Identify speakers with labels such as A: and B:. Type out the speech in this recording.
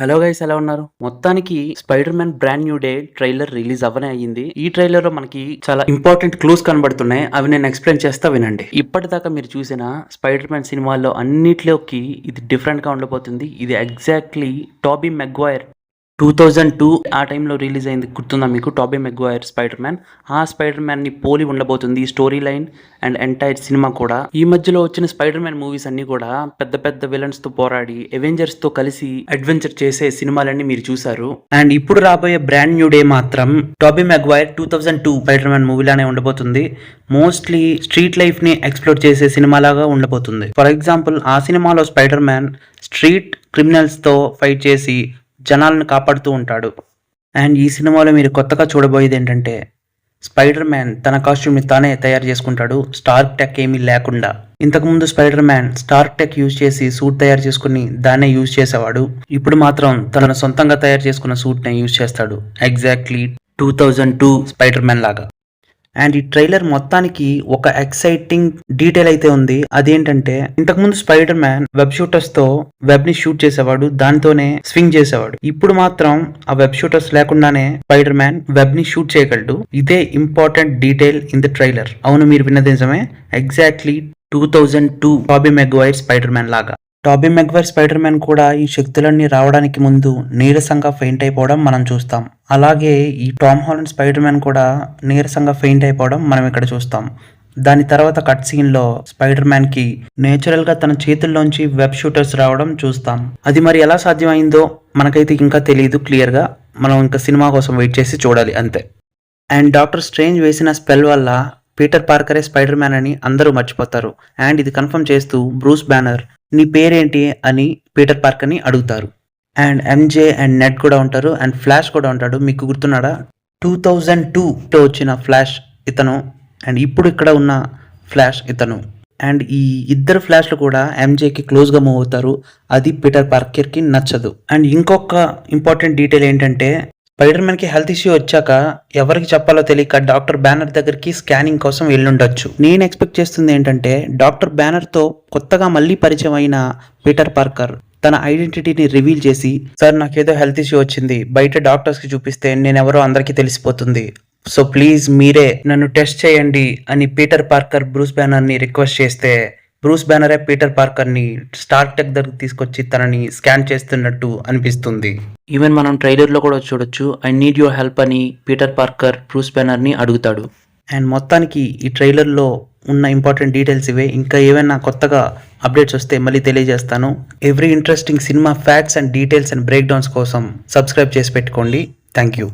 A: Hello guys, ఎలా ఉన్నారు? మొత్తానికి Spider Man brand new day trailer release అవ్వనే అయ్యింది. ఈ ట్రైలర్ లో మనకి చాలా ఇంపార్టెంట్ క్లూస్ కనబడుతున్నాయి. అవి నేను ఎక్స్ప్లెయిన్ చేస్తా, వినండి. ఇప్పటిదాకా మీరు చూసిన స్పైడర్ మ్యాన్ సినిమాల్లో అన్నిట్లోకి ఇది డిఫరెంట్ గా ఉండబోతుంది. ఇది ఎగ్జాక్ట్లీ టాబీ మెగ్వైర్ 2002 ఆ టైంలో రిలీజ్ అయింది. గుర్తుందా మీకు? టాబీ మెగ్వైర్ స్పైడర్ మ్యాన్. ఆ స్పైడర్ మ్యాన్ ని పోలి ఉండబోతుంది story line and entire cinema కూడా. ఈ మధ్యలో వచ్చిన స్పైడర్ మ్యాన్ మూవీస్ అన్ని కూడా పెద్ద పెద్ద విలన్స్ తో పోరాడి అవెంజర్స్ తో కలిసి అడ్వెంచర్ చేసే సినిమాలన్నీ మీరు చూసారు. అండ్ ఇప్పుడు రాబోయే బ్రాండ్ న్యూ డే మాత్రం టాబీ మెగ్వైర్ 2002 స్పైడర్ మ్యాన్ మూవీలానే ఉండబోతుంది. మోస్ట్లీ స్ట్రీట్ లైఫ్ ని ఎక్స్ప్లోర్ చేసే సినిమాలాగా ఉండబోతుంది. ఫర్ ఎగ్జాంపుల్, ఆ సినిమాలో స్పైడర్ మ్యాన్ స్ట్రీట్ క్రిమినల్స్ తో ఫైట్ చేసి జనాలను కాపాడుతూ ఉంటాడు. అండ్ ఈ సినిమాలో మీరు కొత్తగా చూడబోయేది ఏంటంటే, స్పైడర్ మ్యాన్ తన కాస్ట్యూమ్ని తానే తయారు చేసుకుంటాడు, స్టార్క్ టెక్ ఏమీ లేకుండా. ఇంతకుముందు Spider Man Stark tech use చేసి సూట్ తయారు చేసుకుని దాన్నే యూజ్ చేసేవాడు. ఇప్పుడు మాత్రం తన సొంతంగా తయారు చేసుకున్న సూట్నే యూజ్ చేస్తాడు, ఎగ్జాక్ట్లీ 2002 స్పైడర్ మ్యాన్ లాగా. అండ్ ఈ ట్రైలర్ మొత్తానికి ఒక ఎక్సైటింగ్ డీటెయిల్ అయితే ఉంది. అదేంటంటే, ఇంతకుముందు స్పైడర్ మ్యాన్ వెబ్ షూటర్స్ తో వెబ్ ని షూట్ చేసేవాడు, దానితోనే స్వింగ్ చేసేవాడు. ఇప్పుడు మాత్రం ఆ వెబ్ షూటర్స్ లేకుండానే స్పైడర్ మ్యాన్ వెబ్ ని షూట్ చేయగలడు. ఇదే important detail in the trailer. అవును, మీరు విన్నది నిజమే. ఎగ్జాక్ట్లీ 2002 టాబీ మెగ్వైర్ స్పైడర్ మ్యాన్ లాగా. టాబీ మెగ్వైర్ స్పైడర్ మ్యాన్ కూడా ఈ శక్తులన్నీ రావడానికి ముందు నీరసంగా ఫెయింట్ అయిపోవడం మనం చూస్తాం. అలాగే ఈ టామ్ హాలండ్ స్పైడర్ మ్యాన్ కూడా నీరసంగా ఫెయింట్ అయిపోవడం మనం ఇక్కడ చూస్తాం. దాని తర్వాత కట్ సీన్ లో స్పైడర్ మ్యాన్ కి నేచురల్ గా తన చేతుల్లోంచి వెబ్ షూటర్స్ రావడం చూస్తాం. అది మరి ఎలా సాధ్యమైందో మనకైతే ఇంకా తెలియదు క్లియర్ గా. మనం ఇంకా సినిమా కోసం వెయిట్ చేసి చూడాలి, అంతే. అండ్ డాక్టర్ స్ట్రేంజ్ వేసిన స్పెల్ వల్ల పీటర్ పార్కరే స్పైడర్ మ్యాన్ అని అందరూ మర్చిపోతారు. అండ్ ఇది కన్ఫర్మ్ చేస్తూ బ్రూస్ బ్యానర్ నీ పేరేంటి అని పీటర్ పార్కర్ ని అడుగుతారు. అండ్ ఎంజే అండ్ నెడ్ కూడా ఉంటారు, అండ్ ఫ్లాష్ కూడా ఉంటాడు. మీకు గుర్తున్నాడా? 2002లో వచ్చిన ఫ్లాష్ ఇతను, అండ్ ఇప్పుడు ఇక్కడ ఉన్న ఫ్లాష్ ఇతను. అండ్ ఈ ఇద్దరు ఫ్లాష్లు కూడా ఎంజేకి క్లోజ్గా మూవ్ అవుతారు. అది పీటర్ పార్కర్కి నచ్చదు. అండ్ ఇంకొక ఇంపార్టెంట్ డీటెయిల్ ఏంటంటే, స్పైడర్ మ్యాన్ కి హెల్త్ ఇష్యూ వచ్చాక ఎవరికి చెప్పాలో తెలియక డాక్టర్ బ్యానర్ దగ్గరికి స్కానింగ్ కోసం వెళ్ళుండొచ్చు. నేను ఎక్స్పెక్ట్ చేస్తుంది ఏంటంటే, డాక్టర్ బ్యానర్ తో కొత్తగా మళ్ళీ పరిచయం అయిన పీటర్ పార్కర్ తన ఐడెంటిటీని రివీల్ చేసి, సార్ నాకేదో హెల్త్ ఇష్యూ వచ్చింది, బయట డాక్టర్స్ కి చూపిస్తే నేనెవరో అందరికీ తెలిసిపోతుంది, సో ప్లీజ్ మీరే నన్ను టెస్ట్ చేయండి అని పీటర్ పార్కర్ బ్రూస్ బ్యానర్ ని రిక్వెస్ట్ చేస్తే, బ్రూస్ బ్యానరే పీటర్ పార్కర్ ని స్టార్క్ టెక్ దగ్గరికి తీసుకొచ్చి తనని స్కాన్ చేస్తున్నట్టు అనిపిస్తుంది. ఈవెన్ మనం ట్రైలర్ లో కూడా చూడొచ్చు, ఐ నీడ్ యువర్ హెల్ప్ అని పీటర్ పార్కర్ బ్రూస్ బ్యానర్ ని అడుగుతాడు. అండ్ మొత్తానికి ఈ ట్రైలర్ లో ఉన్న ఇంపార్టెంట్ డీటెయిల్స్ ఇవే. ఇంకా ఏమైనా కొత్తగా అప్డేట్స్ వస్తే మళ్ళీ తెలియజేస్తాను. Every interesting cinema facts and details and break downs కోసం సబ్స్క్రైబ్ చేసి పెట్టుకోండి. Thank you.